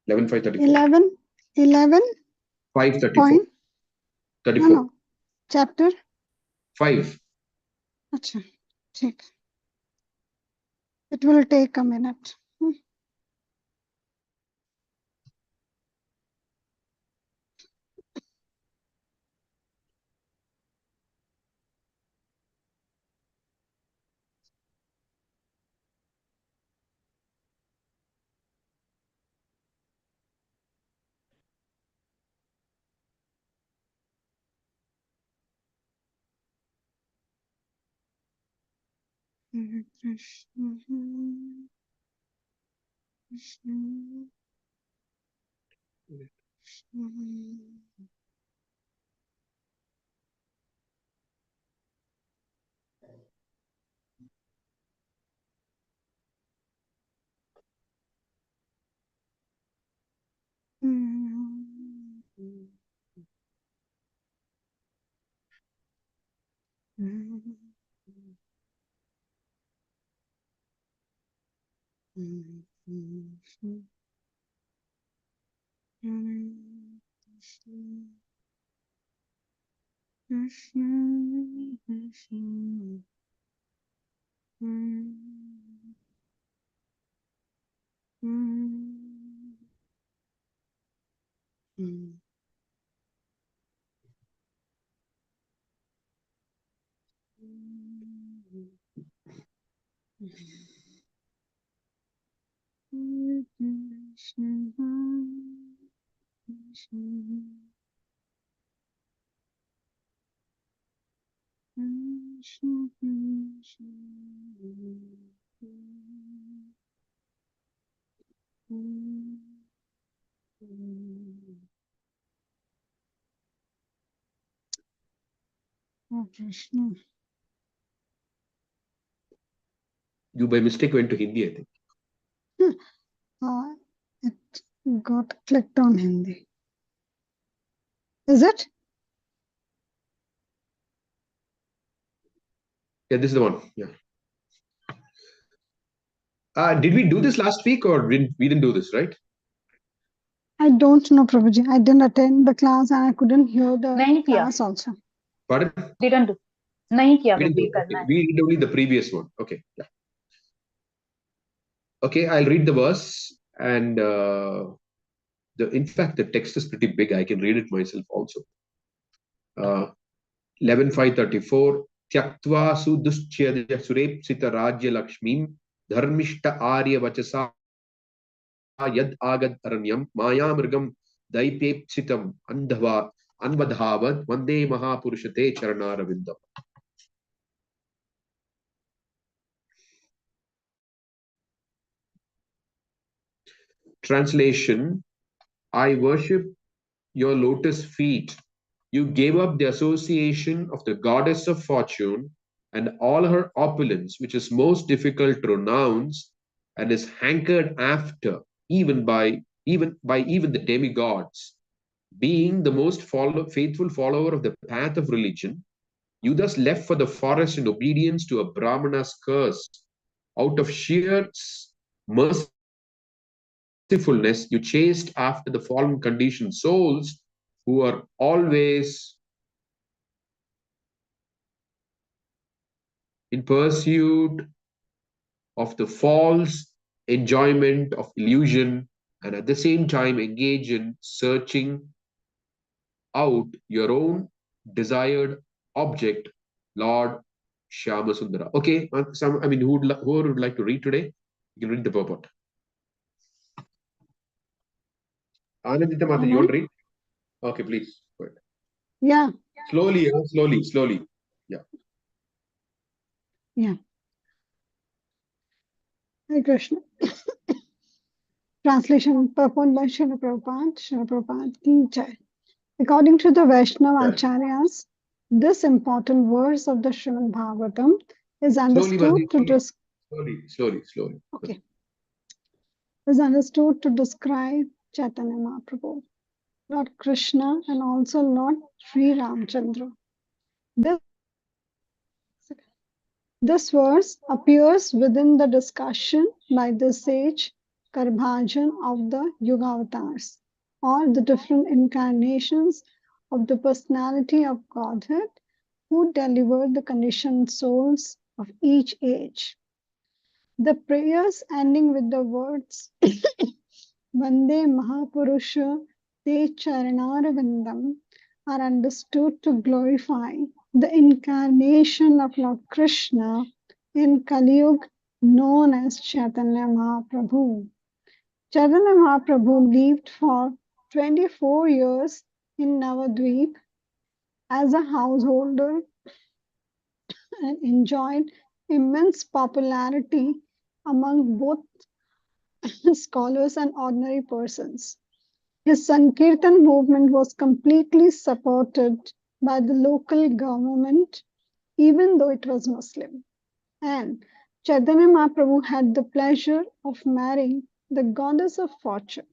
11, 534. 34. No, chapter 5. Achha, ठीक. It will take a minute. Krishna, Krishna, Krishna. Oh, Krishna. You by mistake went to Hindi, I think. It got clicked on Hindi. Is it? Yeah, this is the one. Yeah. Did we do this last week or we didn't do this, right? I don't know, Prabhuji. I didn't attend the class and I couldn't hear the class also. Pardon? Didn't do. नहीं किया We did only the previous one. Okay. Yeah. Okay, I'll read the verse and in fact the text is pretty big. I can read it myself also. 11:534 Tyaktva suduschedya surepsita rajya lakshmim dharmishta arya vachasa yad agad aranyam mayamrgam daipepsitam andhava anvadhavad vande mahapurushate charanaravindam. Translation: I worship your lotus feet. You gave up the association of the goddess of fortune and all her opulence, which is most difficult to renounce and is hankered after even by the demigods. Being the most faithful follower of the path of religion, you thus left for the forest in obedience to a Brahmana's curse. Out of sheer mercifulness, you chased after the fallen conditioned souls who are always in pursuit of the false enjoyment of illusion and at the same time engage in searching out your own desired object, Lord Shyamasundara. Okay, who would like to read today? You can read the purport. Anandita Mata, you want to read? Okay, please. Go ahead. Yeah. Slowly. Yeah. Yeah. Hare Krishna. Translation performed by Srila Prabhupada. Srila Prabhupada ki jai. According to the Vaishnava Acharyas, this important verse of the Srimad Bhagavatam is understood Slowly. Okay. Is understood to describe Chaitanya Mahaprabhu, Lord Krishna, and also Lord Sri Ramchandra. This verse appears within the discussion by the sage Karbhajan of the Yugavatars, or the different incarnations of the personality of Godhead who delivered the conditioned souls of each age. The prayers ending with the words Vande Mahapurusha Te Charanarvindam are understood to glorify the incarnation of Lord Krishna in Kali Yuga known as Chaitanya Mahaprabhu. Chaitanya Mahaprabhu lived for 24 years in Navadvip as a householder and enjoyed immense popularity among both scholars and ordinary persons. His Sankirtan movement was completely supported by the local government, even though it was Muslim. And Chaitanya Mahaprabhu had the pleasure of marrying the goddess of fortune.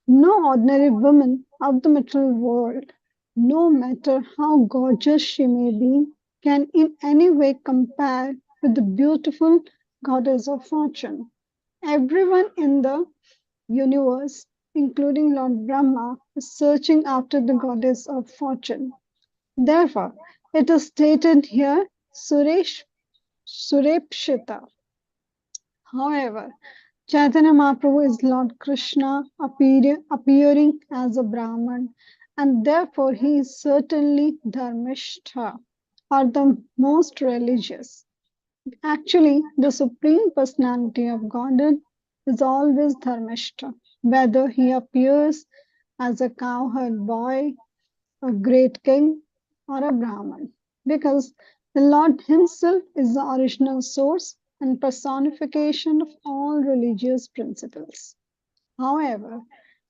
No ordinary woman of the material world, no matter how gorgeous she may be, can in any way compare with the beautiful goddess of fortune. Everyone in the universe, including Lord Brahma, is searching after the goddess of fortune. Therefore, it is stated here Surepshita. However, Chaitanya Mahaprabhu is Lord Krishna appearing as a Brahman, and therefore he is certainly Dharmishtha, or the most religious. Actually, the Supreme Personality of Godhead is always Dharmishtha, whether he appears as a cowherd boy, a great king, or a Brahman, because the Lord Himself is the original source and personification of all religious principles. However,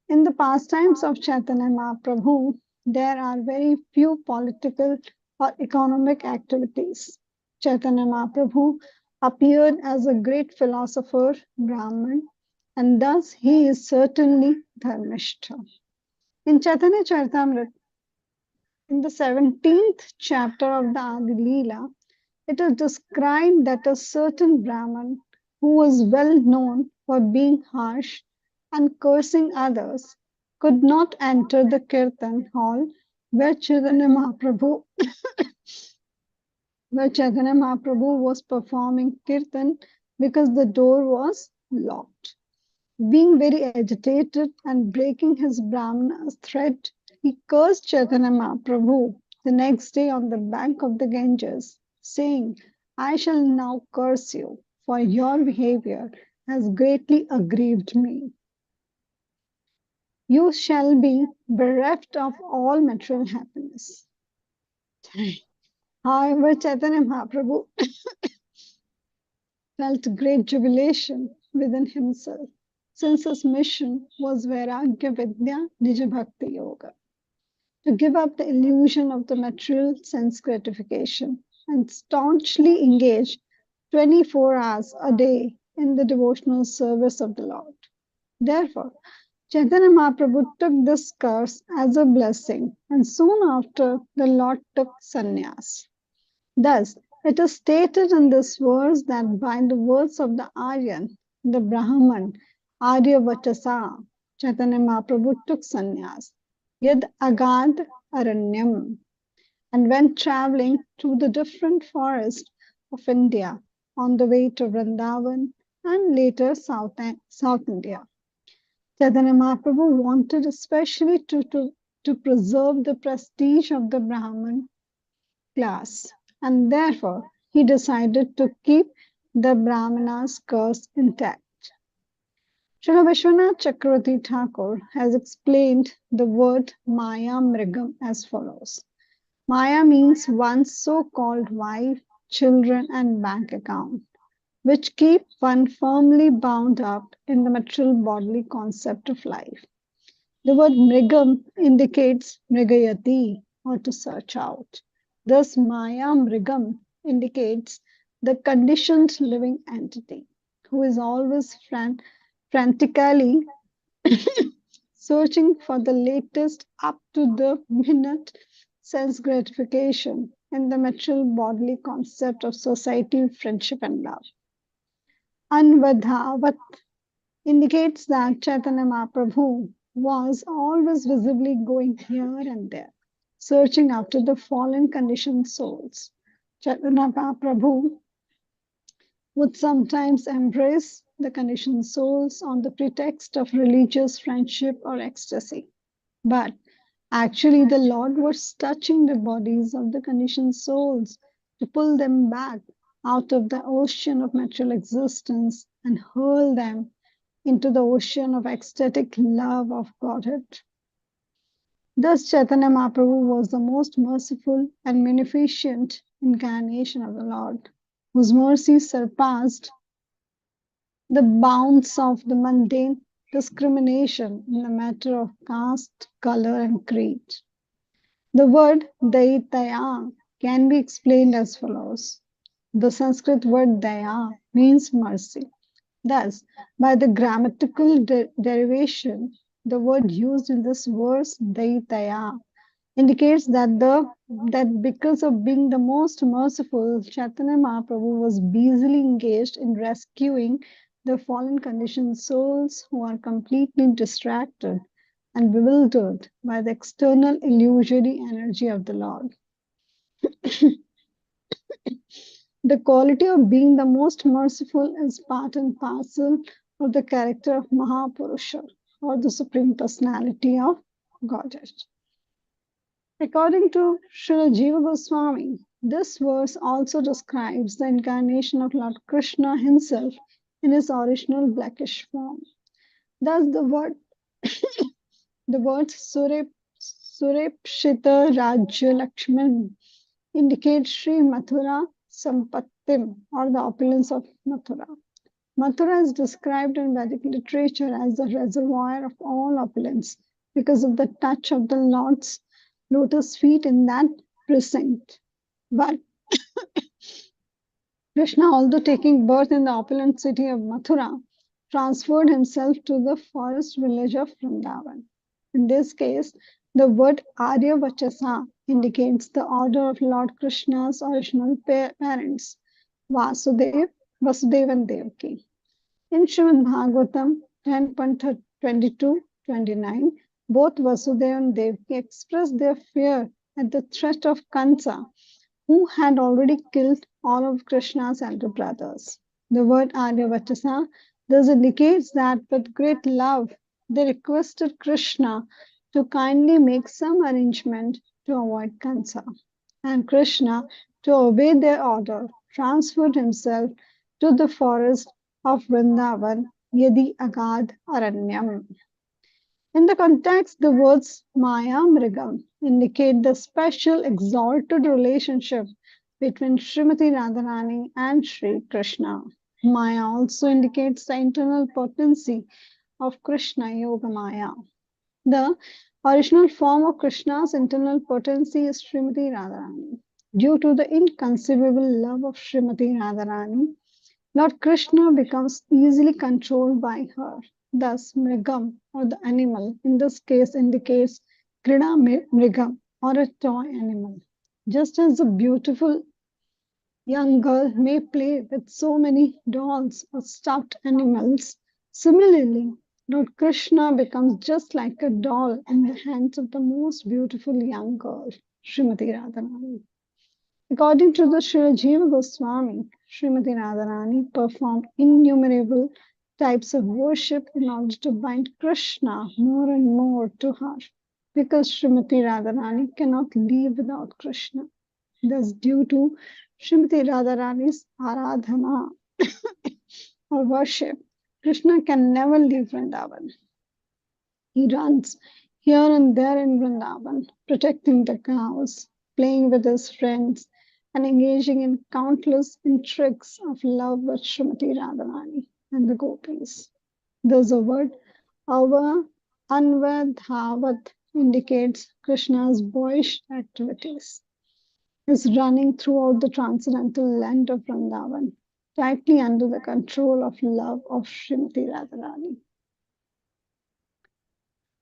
in the pastimes of Chaitanya Mahaprabhu, there are very few political or economic activities. Chaitanya Mahaprabhu appeared as a great philosopher, Brahman, and thus he is certainly Dharmishtha. In Chaitanya Charitamrita, in the 17th chapter of the Adi Leela, it is described that a certain Brahman who was well known for being harsh and cursing others could not enter the Kirtan hall where Chaitanya Mahaprabhu, was performing Kirtan because the door was locked. Being very agitated and breaking his Brahmana's threat, he cursed Chaitanya Mahaprabhu the next day on the bank of the Ganges, saying, I shall now curse you, for your behavior has greatly aggrieved me. You shall be bereft of all material happiness. However, Chaitanya Mahaprabhu felt great jubilation within himself, since his mission was Vairagya Vidya Nija Bhakti Yoga, to give up the illusion of the material sense gratification and staunchly engage 24 hours a day in the devotional service of the Lord. Therefore, Chaitanya Mahaprabhu took this curse as a blessing, and soon after, the Lord took sannyas. Thus, it is stated in this verse that by the words of the Aryan, the Brahman, Aryavachasa, Chaitanya Mahaprabhu took sannyas, yad agad aranyam, and went traveling through the different forests of India on the way to Vrindavan and later South India. Chaitanya Mahaprabhu wanted especially to preserve the prestige of the Brahman class, and therefore he decided to keep the Brahmana's curse intact. Srila Vishwanath Chakravarti Thakur has explained the word Maya Mrigam as follows. Maya means one's so-called wife, children, and bank account, which keep one firmly bound up in the material bodily concept of life. The word Mrigam indicates Mrigayati, or to search out. Thus, Maya Mrigam indicates the conditioned living entity who is always frantically searching for the latest up to the minute sense gratification in the material bodily concept of society, friendship, and love. Anvadhavat indicates that Chaitanya Mahaprabhu was always visibly going here and there, searching after the fallen conditioned souls. Chaitanya Mahaprabhu would sometimes embrace the conditioned souls on the pretext of religious friendship or ecstasy. But actually, the Lord was touching the bodies of the conditioned souls to pull them back out of the ocean of material existence and hurl them into the ocean of ecstatic love of Godhead. Thus, Chaitanya Mahaprabhu was the most merciful and munificent incarnation of the Lord, whose mercy surpassed the bounds of the mundane discrimination in the matter of caste, color, and creed. The word Daitaya can be explained as follows. The Sanskrit word Daya means mercy. Thus, by the grammatical derivation, the word used in this verse, Daitaya, indicates that because of being the most merciful, Chaitanya Mahaprabhu was busily engaged in rescuing the fallen conditioned souls who are completely distracted and bewildered by the external illusory energy of the Lord. The quality of being the most merciful is part and parcel of the character of Mahapurusha, or the Supreme Personality of Godhead. According to Srila Jiva Goswami, this verse also describes the incarnation of Lord Krishna himself in his original blackish form. Thus, the word Surepshita Rajya Lakshman indicates Sri Mathura Sampattim, or the opulence of Mathura. Mathura is described in Vedic literature as the reservoir of all opulence because of the touch of the Lord's lotus feet in that precinct. But Krishna, although taking birth in the opulent city of Mathura, transferred himself to the forest village of Vrindavan. In this case, the word Arya Vachasa indicates the order of Lord Krishna's original parents, Vasudev, Vasudeva and Devaki. In Srimad Bhagavatam 10.22-29, both Vasudeva and Devaki expressed their fear at the threat of Kansa, who had already killed all of Krishna's elder brothers. The word Aryavachasa thus indicates that with great love, they requested Krishna to kindly make some arrangement to avoid Kansa. And Krishna, to obey their order, transferred himself to the forest of Vrindavan, Yadi Agad Aranyam. In the context, the words Maya Mrigam indicate the special exalted relationship between Srimati Radharani and Sri Krishna. Maya also indicates the internal potency of Krishna Yoga Maya. The original form of Krishna's internal potency is Srimati Radharani. Due to the inconceivable love of Srimati Radharani, Lord Krishna becomes easily controlled by her. Thus, Mrigam, or the animal, in this case indicates Krida Mrigam, or a toy animal. Just as a beautiful young girl may play with so many dolls or stuffed animals, similarly, Lord Krishna becomes just like a doll in the hands of the most beautiful young girl, Srimati Radharani. According to the Srila Jiva Goswami, Srimati Radharani performed innumerable types of worship in order to bind Krishna more and more to her, because Srimati Radharani cannot live without Krishna. Thus, due to Srimati Radharani's aradhana or worship, Krishna can never leave Vrindavan. He runs here and there in Vrindavan, protecting the cows, playing with his friends, and engaging in countless intrigues of love with Srimati Radharani and the gopis. Thus, the word Anvadhavat indicates Krishna's boyish activities. Is running throughout the transcendental land of Vrindavan, tightly under the control of love of Srimati Radharani.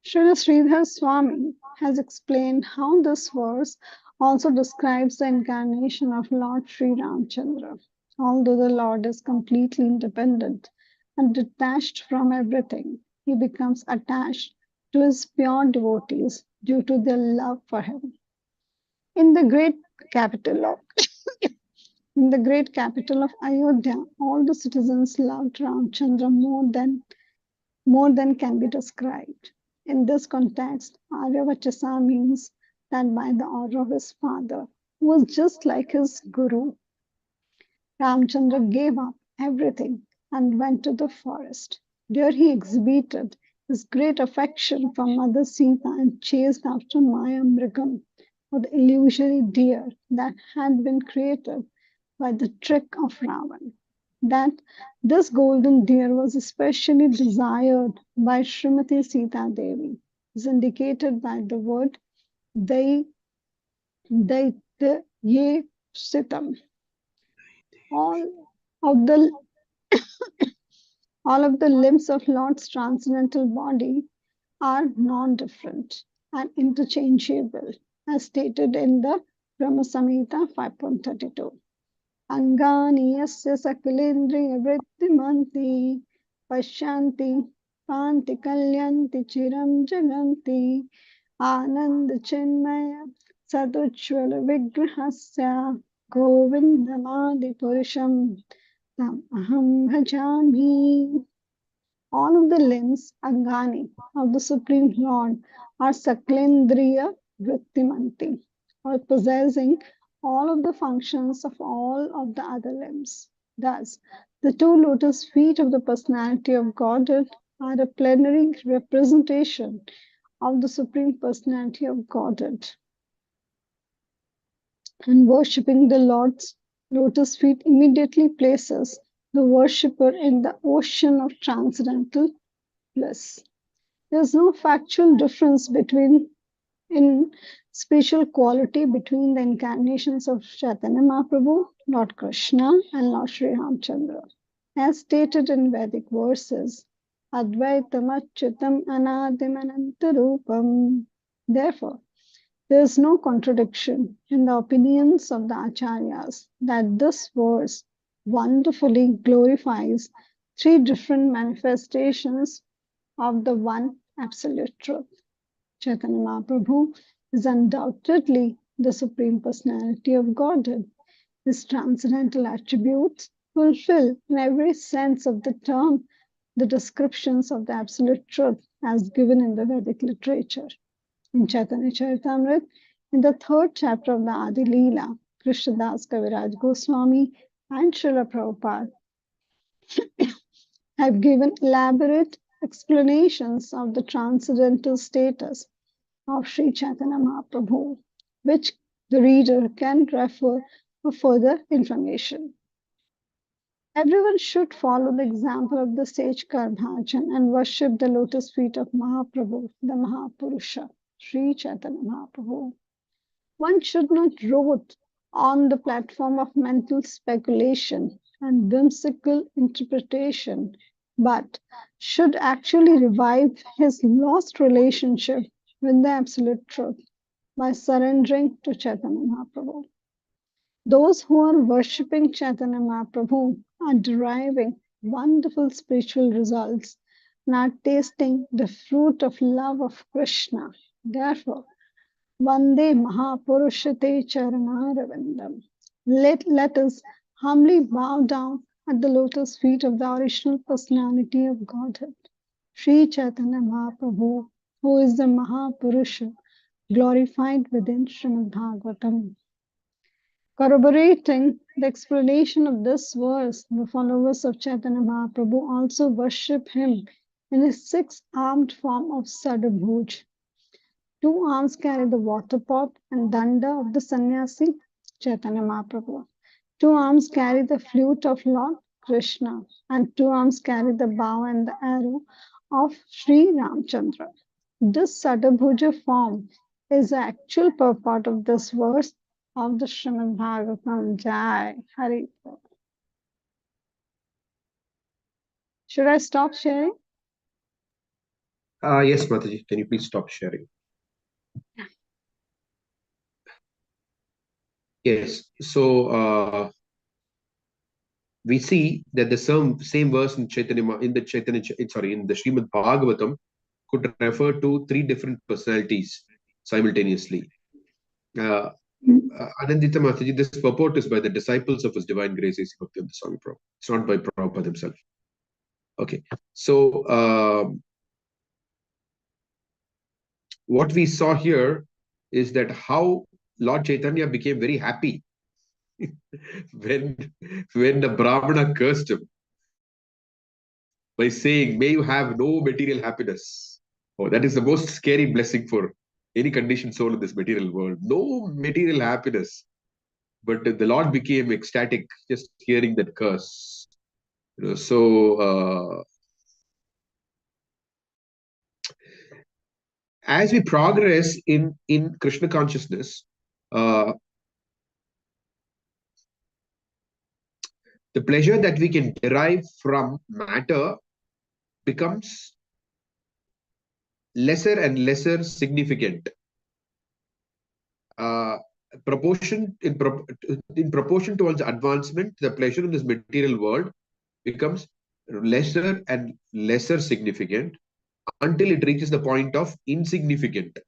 Srila Sridhar Swami has explained how this verse also describes the incarnation of Lord Sri Ramchandra. Although the Lord is completely independent and detached from everything. He becomes attached to his pure devotees due to their love for him. In the great capital of in the great capital of Ayodhya, all the citizens loved Ramchandra more than can be described. In this context, Aryavachasa means that by the order of his father, who was just like his guru, Ramchandra gave up everything and went to the forest. There he exhibited his great affection for Mother Sita and chased after Maya Mrigam, or the illusory deer that had been created by the trick of Ravan. That this golden deer was especially desired by Srimati Sita Devi is indicated by the word Dai Daitye Sitam. All of the all of the limbs of Lord's transcendental body are non-different and interchangeable, as stated in the Brahma Samhita 5.32. Angani yasya sakalendriya vrittimanti pashyanti panti kalyanti chiram jaganti anand chinmaya sadujjvala vigrahasya govindamadi purusham tam aham bhajami. All of the limbs, Angani, of the Supreme Lord are Saklendriya Vrittimanti, or possessing all of the functions of all of the other limbs. Thus, the two lotus feet of the personality of Godhead are a plenary representation of the Supreme Personality of Godhead. And worshipping the Lord's lotus feet immediately places the worshipper in the ocean of transcendental bliss. There's no factual difference in spatial quality between the incarnations of Chaitanya Mahaprabhu, Lord Krishna, and Lord Sri Ramchandra. As stated in Vedic verses, Advaitam Achyutam Anadim Anantarupam. Therefore, there is no contradiction in the opinions of the Acharyas that this verse wonderfully glorifies three different manifestations of the one absolute truth. Chaitanya Mahaprabhu is undoubtedly the Supreme Personality of Godhead. His transcendental attributes fulfill, in every sense of the term, the descriptions of the absolute truth as given in the Vedic literature. In Chaitanya Charitamrita, in the third chapter of the Adi Leela, Krishnadas Kaviraj Goswami and Srila Prabhupada have given elaborate explanations of the transcendental status of Sri Chaitanya Mahaprabhu, which the reader can refer for further information. Everyone should follow the example of the sage Karnarjan and worship the lotus feet of Mahaprabhu, the Mahapurusha, Sri Chaitanya Mahaprabhu. One should not rot on the platform of mental speculation and whimsical interpretation, but should actually revive his lost relationship with the absolute truth by surrendering to Chaitanya Mahaprabhu. Those who are worshipping Chaitanya Mahaprabhu are deriving wonderful spiritual results and are tasting the fruit of love of Krishna. Therefore, Vande Mahapurushate Charanaravindam. Let us humbly bow down at the lotus feet of the original personality of Godhead, Sri Chaitanya Mahaprabhu, who is the Mahapurusha, glorified within Srimad Bhagavatam. Corroborating the explanation of this verse, the followers of Chaitanya Mahaprabhu also worship him in his six-armed form of Sadabhuj. Two arms carry the water pot and danda of the sannyasi, Chaitanya Mahaprabhu. Two arms carry the flute of Lord Krishna, and two arms carry the bow and the arrow of Sri Ramchandra. This Sadabhuja form is the actual purport of this verse of the Srimad Bhagavatam. Jai Hari. Should I stop sharing? Yes, Mataji, can you please stop sharing? Yes. So, we see that the same verse in in the Srimad Bhagavatam could refer to three different personalities simultaneously. Anandita Mataji, this purport is by the disciples of His Divine Grace A.C. Bhaktivedanta Swami Prabhupada. It's not by Prabhupada himself. Okay, so what we saw here is that how Lord Chaitanya became very happy when the Brahmana cursed him by saying, "May you have no material happiness." Oh, that is the most scary blessing for any conditioned soul in this material world. No material happiness. But the Lord became ecstatic just hearing that curse. So as we progress in Krishna consciousness, the pleasure that we can derive from matter becomes lesser and lesser significant. Proportion in proportion towards advancement, the pleasure in this material world becomes lesser and lesser significant until it reaches the point of insignificant.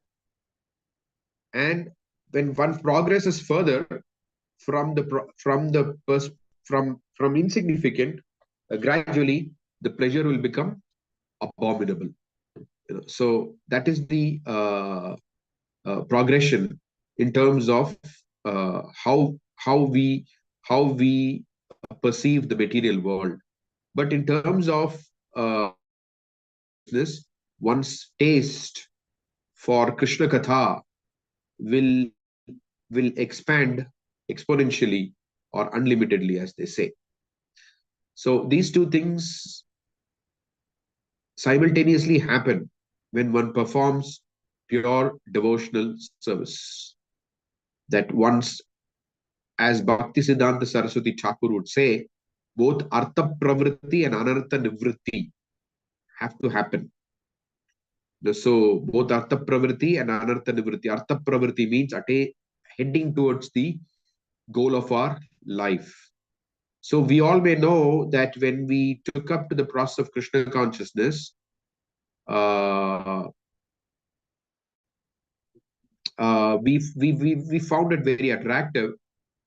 And when one progresses further from insignificant, gradually the pleasure will become abominable. So that is the progression in terms of how we perceive the material world. But in terms of this, one's taste for Krishna Katha will expand exponentially or unlimitedly, as they say. So these two things simultaneously happen when one performs pure devotional service. That once, as Bhakti Siddhanta Saraswati Thakur would say, both Artha Pravritti and Anartha Nivritti have to happen. So both Artha Pravritti and Anartha Nivritti. Artha Pravritti means heading towards the goal of our life. So we all may know that when we took up to the process of Krishna consciousness, we found it very attractive.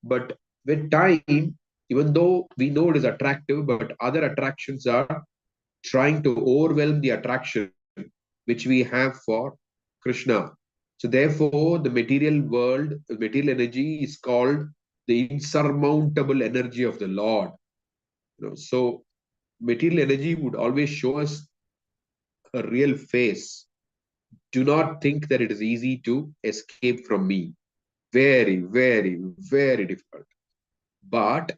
But with time, even though we know it is attractive, but other attractions are trying to overwhelm the attraction which we have for Krishna. So therefore, the material world, the material energy is called the insurmountable energy of the Lord. So material energy would always show us a real face. Do not think that it is easy to escape from me. Very, very, very difficult. But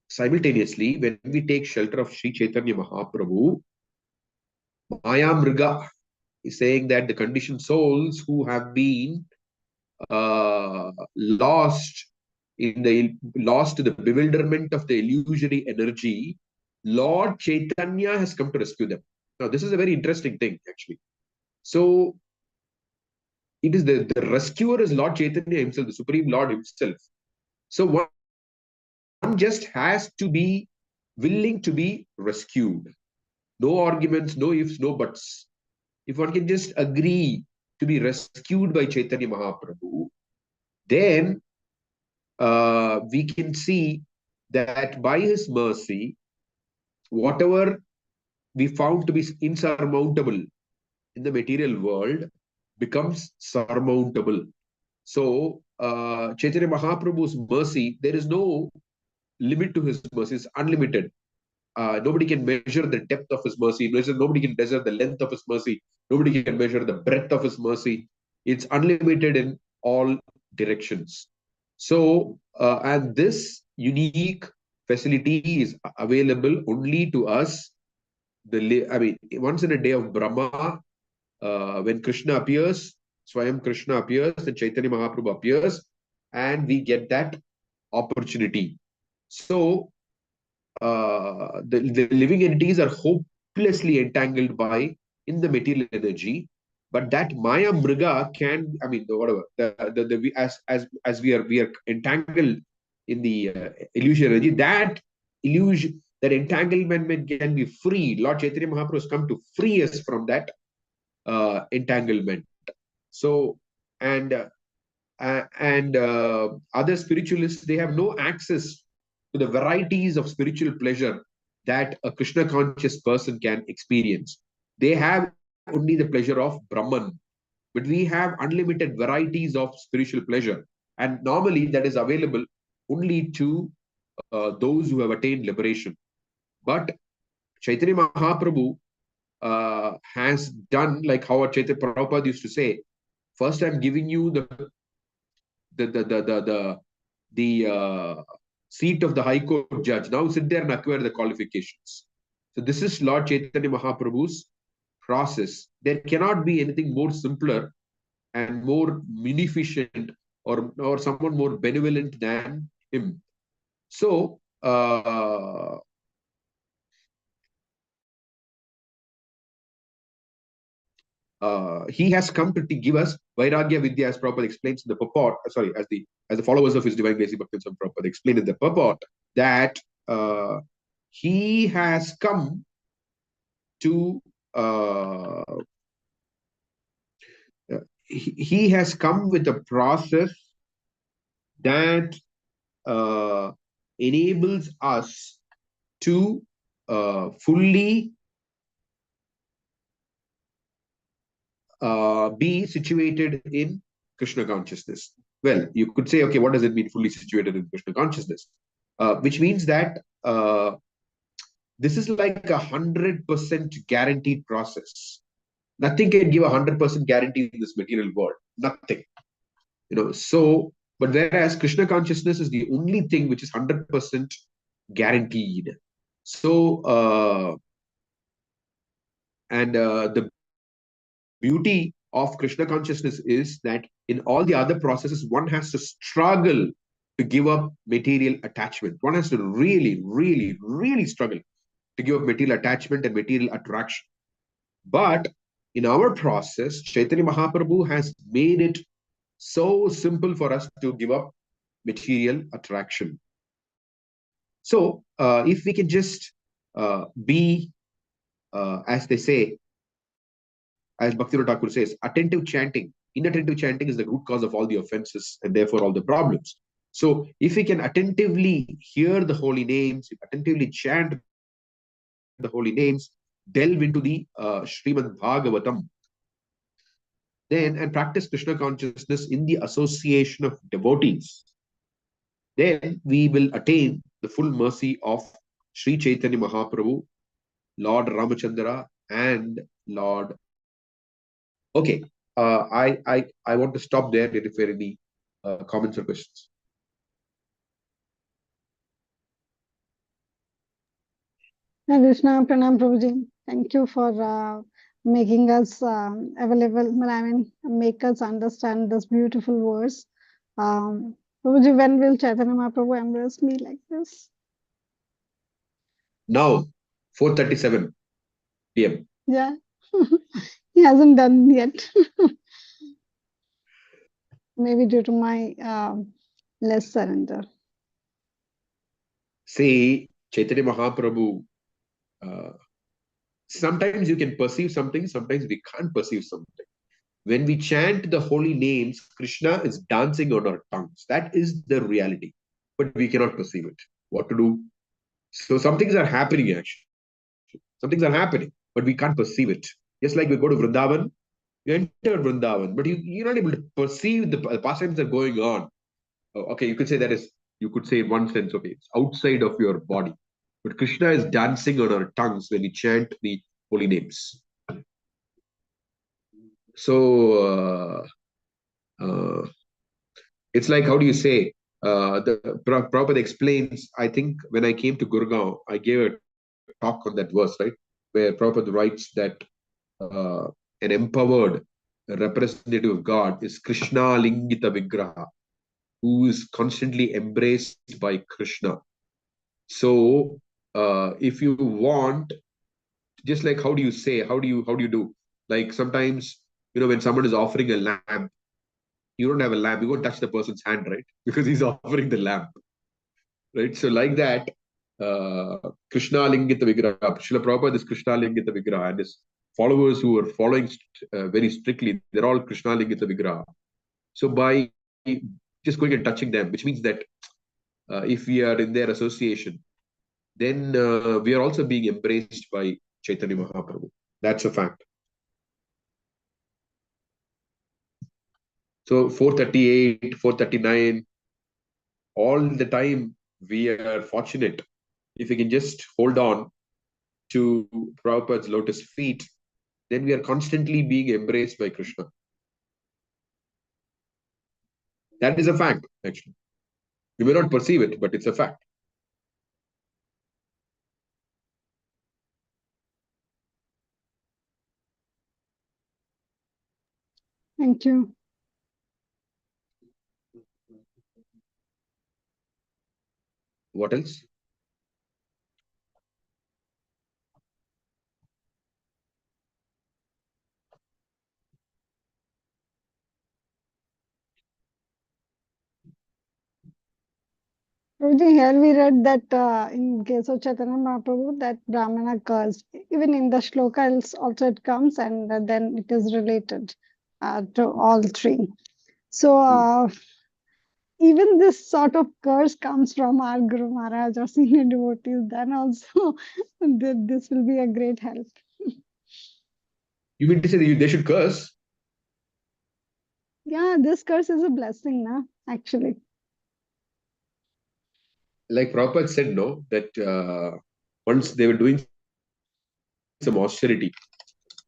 simultaneously, when we take shelter of Sri Chaitanya Mahaprabhu, Maya Mriga is saying that the conditioned souls who have been lost to the bewilderment of the illusory energy, Lord Chaitanya has come to rescue them. Now, this is a very interesting thing, actually. So, it is the rescuer is Lord Chaitanya himself, the Supreme Lord himself. So, one just has to be willing to be rescued. No arguments, no ifs, no buts. If one can just agree to be rescued by Chaitanya Mahaprabhu, then we can see that by his mercy, whatever we found to be insurmountable in the material world becomes surmountable. So, Chaitanya Mahaprabhu's mercy, there is no limit to his mercy, it's unlimited. Nobody can measure the depth of his mercy. Nobody can measure the length of his mercy. Nobody can measure the breadth of his mercy. It's unlimited in all directions. So, and this unique facility is available only to us. Once in a day of Brahma, when Krishna appears, Swayam Krishna appears, then Chaitanya Mahaprabhu appears, and we get that opportunity. So, the living entities are hopelessly entangled in the material energy, but that Maya Mriga can, whatever, as we are entangled illusion energy. That illusion, that entanglement can be free. Lord Chaitanya Mahaprabhu has come to free us from that entanglement. So, and other spiritualists, they have no access to the varieties of spiritual pleasure that a Krishna conscious person can experience. They have only the pleasure of Brahman, but we have unlimited varieties of spiritual pleasure, and normally that is available only to those who have attained liberation. But Chaitanya Mahaprabhu has done like how Chaitanya Prabhupada used to say, first I'm giving you the the the the the, the seat of the High Court judge. Now sit there and acquire the qualifications. So this is Lord Chaitanya Mahaprabhu's process. There cannot be anything more simpler and more munificent, or someone more benevolent than him. So he has come to give us Vairagya Vidya, as Prabhupada explains in the purport. Sorry, as the followers of his Divine Grace Bhakti Prabhupada explain in the purport that he has come to he has come with a process that enables us to fully be situated in Krishna consciousness. Well, you could say, okay, what does it mean fully situated in Krishna consciousness? Which means that this is like 100% guaranteed process. Nothing can give 100% guarantee in this material world. Nothing. So, but whereas Krishna consciousness is the only thing which is 100% guaranteed. So, the beauty of Krishna consciousness is that in all the other processes, one has to struggle to give up material attachment. One has to really, really, really struggle to give up material attachment and material attraction. But in our process, Chaitanya Mahaprabhu has made it so simple for us to give up material attraction. So if we can just be, as they say, as Bhaktivinoda Thakur says, attentive chanting. Inattentive chanting is the root cause of all the offenses and therefore all the problems. So if we can attentively hear the holy names, attentively chant the holy names, delve into the Srimad Bhagavatam, then and practice Krishna consciousness in the association of devotees, then we will attain the full mercy of Sri Chaitanya Mahaprabhu, Lord Ramachandra, and Lord. Okay, I want to stop there if there are any comments or questions. Krishna, Pranam Prabhuji. Thank you for making us available, I mean, make us understand this beautiful verse. Prabhuji, when will Chaitanya Mahaprabhu embrace me like this? Now, 4:37 p.m. Yeah, he hasn't done yet. Maybe due to my less surrender. See, Chaitanya Mahaprabhu, sometimes you can perceive something, sometimes we can't perceive something. When we chant the holy names, Krishna is dancing on our tongues. That is the reality. But we cannot perceive it. What to do? So some things are happening actually. Some things are happening, but we can't perceive it. Just like we go to Vrindavan, you enter Vrindavan, but you're not able to perceive the pastimes that are going on. Okay, you could say that is, you could say in one sense, okay, it's outside of your body. But Krishna is dancing on our tongues when we chant the holy names. So, it's like, how do you say, the Prabhupada explains, I think when I came to Gurgaon, I gave a talk on that verse, right? Where Prabhupada writes that an empowered representative of God is Krishna Lingita Vigraha, who is constantly embraced by Krishna. So if you want, just like how do you say, how do you do? Like sometimes, when someone is offering a lamp, you don't have a lamp, you won't touch the person's hand, right? Because he's offering the lamp. right? So like that, Krishna Lingita Vigraha, Srila Prabhupada is Krishna Lingita Vigraha, and his followers who are following very strictly, they're all Krishna Lingita Vigraha. So by just going and touching them, which means that if we are in their association, then we are also being embraced by Chaitanya Mahaprabhu. That's a fact. So 438, 439, all the time we are fortunate if we can just hold on to Prabhupada's lotus feet, then we are constantly being embraced by Krishna. That is a fact, actually. You may not perceive it, but it's a fact. Thank you. What else? Prabhuji, here we read that in case of Chaitanya Mahaprabhu, that Brahmana cursed. Even in the shloka also it comes, and then it is related to all three. So even this sort of curse comes from our Guru Maharaj or senior devotees, then also this will be a great help. You mean to say that they should curse? Yeah, this curse is a blessing, na? Actually. Like Prabhupada said, no, that once they were doing some austerity,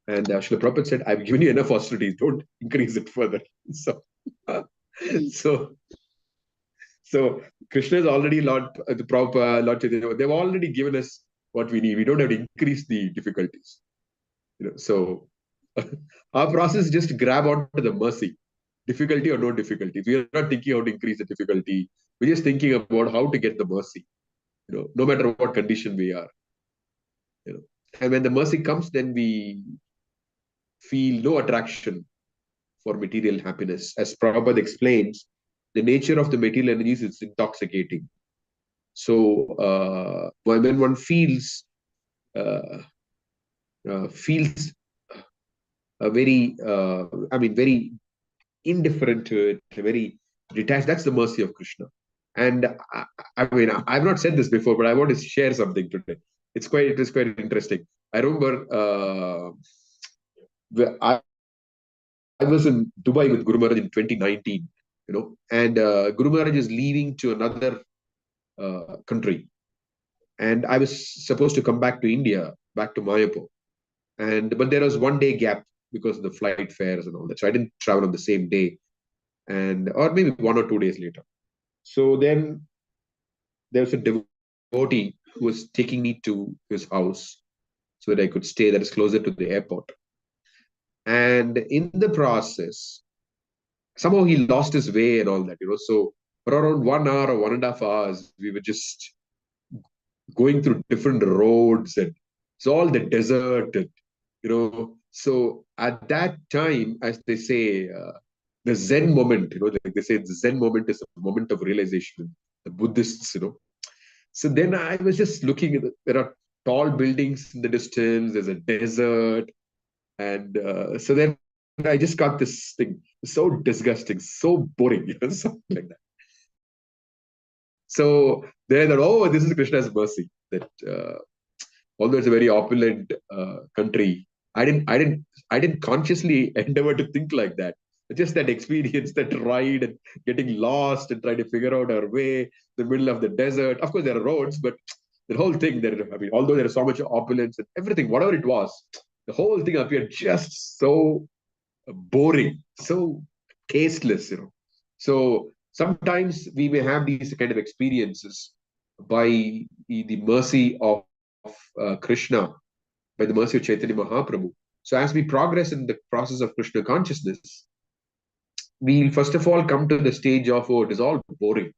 and Srila Prabhupada said, I've given you enough austerities, don't increase it further. So, so, so Krishna is already Lord, the Prabhupada, Lord Chaitanya, they've already given us what we need. We don't have to increase the difficulties. So our process is just grab onto the mercy, difficulty or no difficulty. We are not thinking how to increase the difficulty. We're just thinking about how to get the mercy, no matter what condition we are. And when the mercy comes, then we feel no attraction for material happiness. As Prabhupada explains, the nature of the material energies is intoxicating. So when one uh, feels very, very indifferent to it, very detached. That's the mercy of Krishna. And I've not said this before, but I want to share something today. It is quite interesting. I remember I was in Dubai with Guru Maharaj in 2019, and Guru Maharaj is leaving to another country. And I was supposed to come back to India, back to Mayapur. But there was 1 day gap because of the flight fares and all that. So I didn't travel on the same day, or maybe 1 or 2 days later. So then there was a devotee who was taking me to his house so that I could stay that is closer to the airport. And in the process, somehow he lost his way and all that, So for around 1 hour or 1.5 hours, we were just going through different roads, and it's all the desert, and So at that time, as they say, the Zen moment, like they say, the Zen moment is a moment of realization. The Buddhists, So then I was just looking at there are tall buildings in the distance. There's a desert, and so then I just got this thing so disgusting, so boring, something like that. So then, this is Krishna's mercy that although it's a very opulent country, I didn't consciously endeavor to think like that. Just that experience, that ride, and getting lost and trying to figure out our way in the middle of the desert. Of course, there are roads, but the whole thing there, although there is so much opulence and everything, whatever it was, the whole thing appeared just so boring, so tasteless, So sometimes we may have these kind of experiences by the mercy of Krishna, by the mercy of Chaitanya Mahaprabhu. So as we progress in the process of Krishna consciousness, we'll first of all come to the stage of, it is all boring.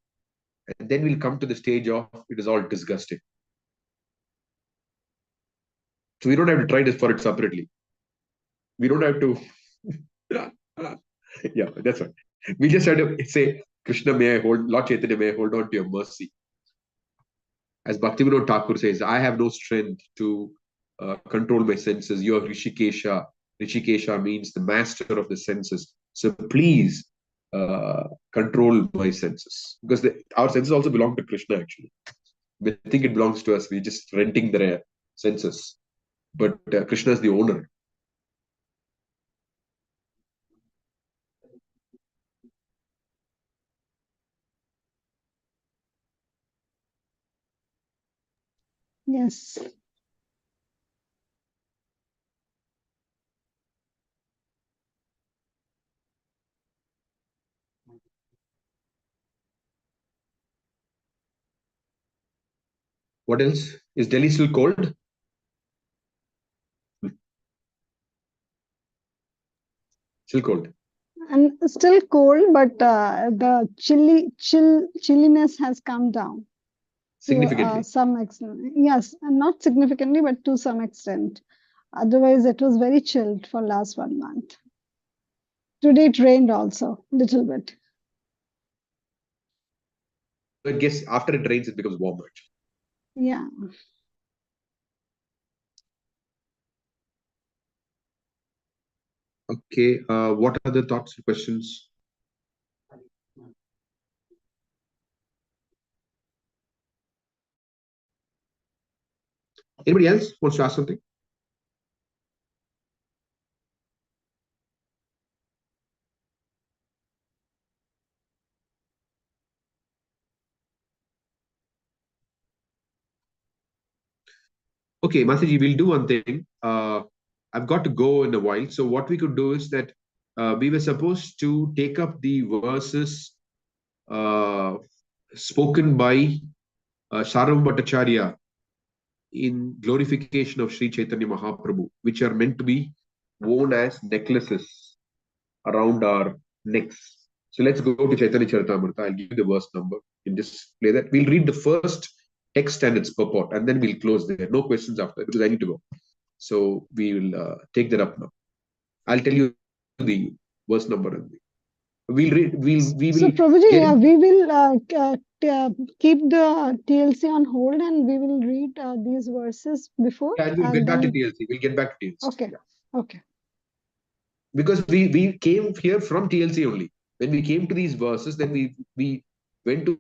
And then we'll come to the stage of, it is all disgusting. So we don't have to try this for it separately. We don't have to, yeah, that's right. We just have to say, Krishna, may I hold, Lord Chaitanya, may I hold on to your mercy. As Bhaktivinoda Thakur says, I have no strength to control my senses. You are Rishikesha. Rishikesha means the master of the senses. So please control my senses. Because our senses also belong to Krishna, actually. We think it belongs to us. We're just renting their senses. But Krishna is the owner. Yes. What else? Is Delhi still cold? Still cold. And still cold, but the chilliness has come down to Significantly. some extent. Yes, and not significantly, but to some extent. Otherwise, it was very chilled for last 1 month. Today it rained also, little bit. I guess after it rains, it becomes warmer. Yeah. Okay. What are the thoughts and questions? Anybody else wants to ask something? Okay, Masaji, we'll do one thing. I've got to go in a while. So what we could do is that we were supposed to take up the verses spoken by Sarvam Bhattacharya in glorification of Sri Chaitanya Mahaprabhu, which are meant to be worn as necklaces around our necks. So let's go to Chaitanya Charitamrita. I'll give you the verse number. You can just play that. We'll read the first text and its purport, and then we'll close there. No questions after, because I need to go. So we will take that up now. I'll tell you the verse number. And we'll read. We So, will Prabhuji, get we will keep the TLC on hold and we will read these verses before. and we'll get And back to then, TLC. We'll get back to TLC. okay, Yeah. okay. Because we came here from TLC only. When we came to these verses, then we went to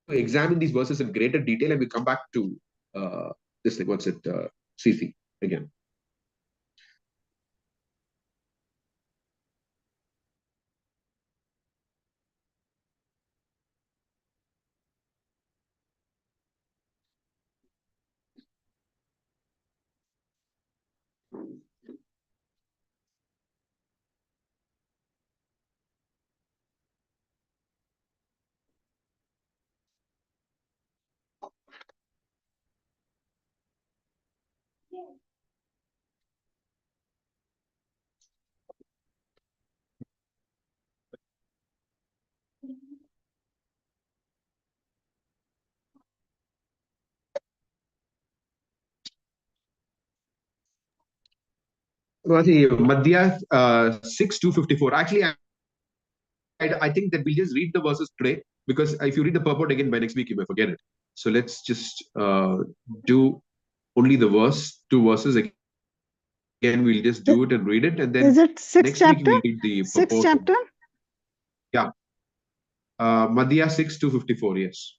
examine these verses in greater detail, and we come back to this thing. What's it? CC again. Madhya 6:254. Actually, I think that we'll just read the verses today, because if you read the purport again by next week, you may forget it. So let's just do only the two verses again. We'll just do it and read it, and then Is it sixth next chapter? week we'll read the Sixth purport. chapter? Yeah. Madhya 6:254. Yes.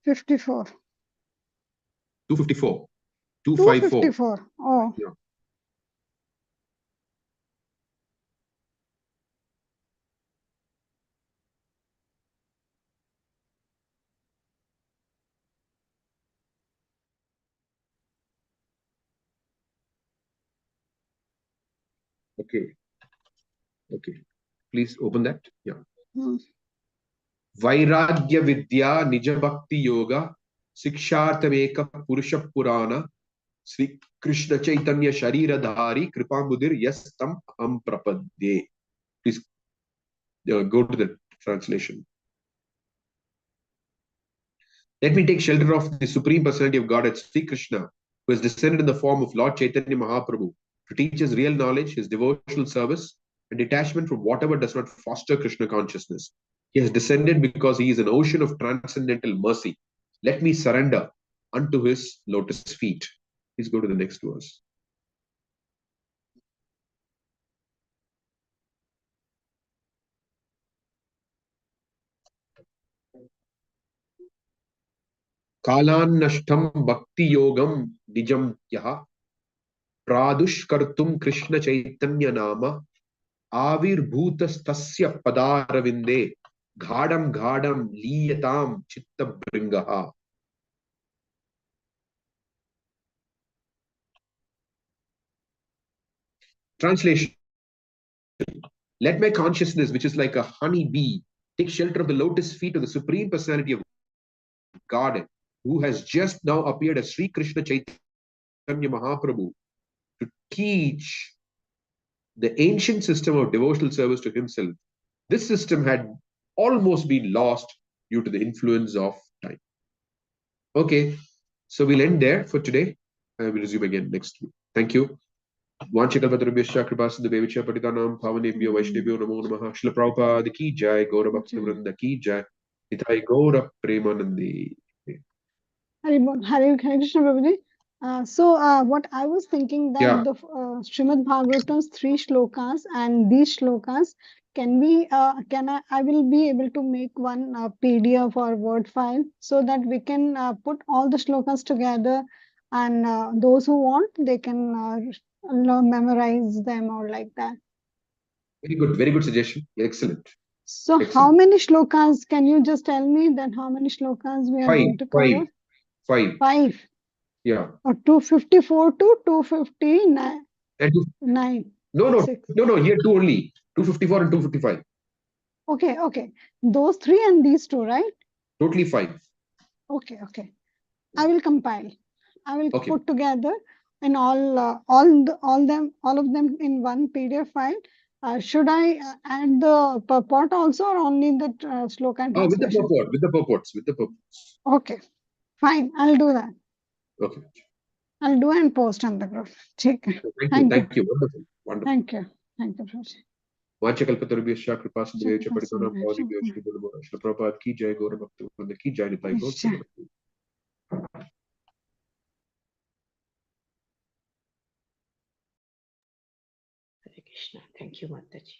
'54. 254. 254. 254. Oh. Yeah. Okay. Okay. Please open that. Yeah. Vairagya Vidya Nija Bhakti Yoga Sikshartameka Purusha Purana Sri Krishna Chaitanya Sharira Dhari Kripamudir Yastam Am Prapadye. Please go to the translation. Let me take shelter of the Supreme Personality of Godhead, Sri Krishna, who has descended in the form of Lord Chaitanya Mahaprabhu to teach us real knowledge, his devotional service, and detachment from whatever does not foster Krishna consciousness. He has descended because he is an ocean of transcendental mercy. Let me surrender unto his lotus feet. Please go to the next verse. Kalannashtam bhakti yogam nijam yaha pradushkartum Krishna Chaitanya nama Avirbhutastasya padaravinde ghadam ghadam liyatam chitta bringaha. Translation. Let my consciousness, which is like a honey bee, take shelter of the lotus feet of the Supreme Personality of God, who has just now appeared as Sri Krishna Chaitanya Mahaprabhu to teach the ancient system of devotional service to himself. This system had almost been lost due to the influence of time. Okay, so we'll end there for today. We'll resume again next week. Thank you. वांछकल्पतरुभ्यश्च कृपासिन्धुभ्यश्च पतितानां पावनेभ्यो वैष्णवेभ्यो नमो नमः। श्रील प्रभुपाद की जय, गौर भक्तवृंद की जय, निताई गौर Premanandi. Hare Krishna Prabhuji. What I was thinking that Yeah, the Srimad Bhagavatam's 3 shlokas and these shlokas can we I will be able to make one PDF or Word file so that we can put all the shlokas together, and those who want they can memorize them or like that. very good suggestion. Excellent. So Excellent. how many shlokas, can you just tell me that how many shlokas we are going to cover? Five. 5. Yeah. Or 254 to 259. And no, here 2 only. 254 and 255. Okay. Those 3 and these 2, right? Totally 5. Okay. I will compile. I will Okay. put together in all of them in one PDF file. Should I add the purport also, or only the sloka and translation? With the purports. Okay, fine. I'll do that. Okay. I'll do and post on the group. Thank you. Wonderful. Thank you, Prabhuji. वांछकल्पतरुभ्यश्च कृपासिन्धुभ्यश्च पतितानां पावनेभ्यो वैष्णवेभ्यो नमो नमः। श्रील प्रभुपाद की जय, गौर भक्तवृंद की जय, निताई गौर Premanandi. Hare Krishna. Thank you, Mataji.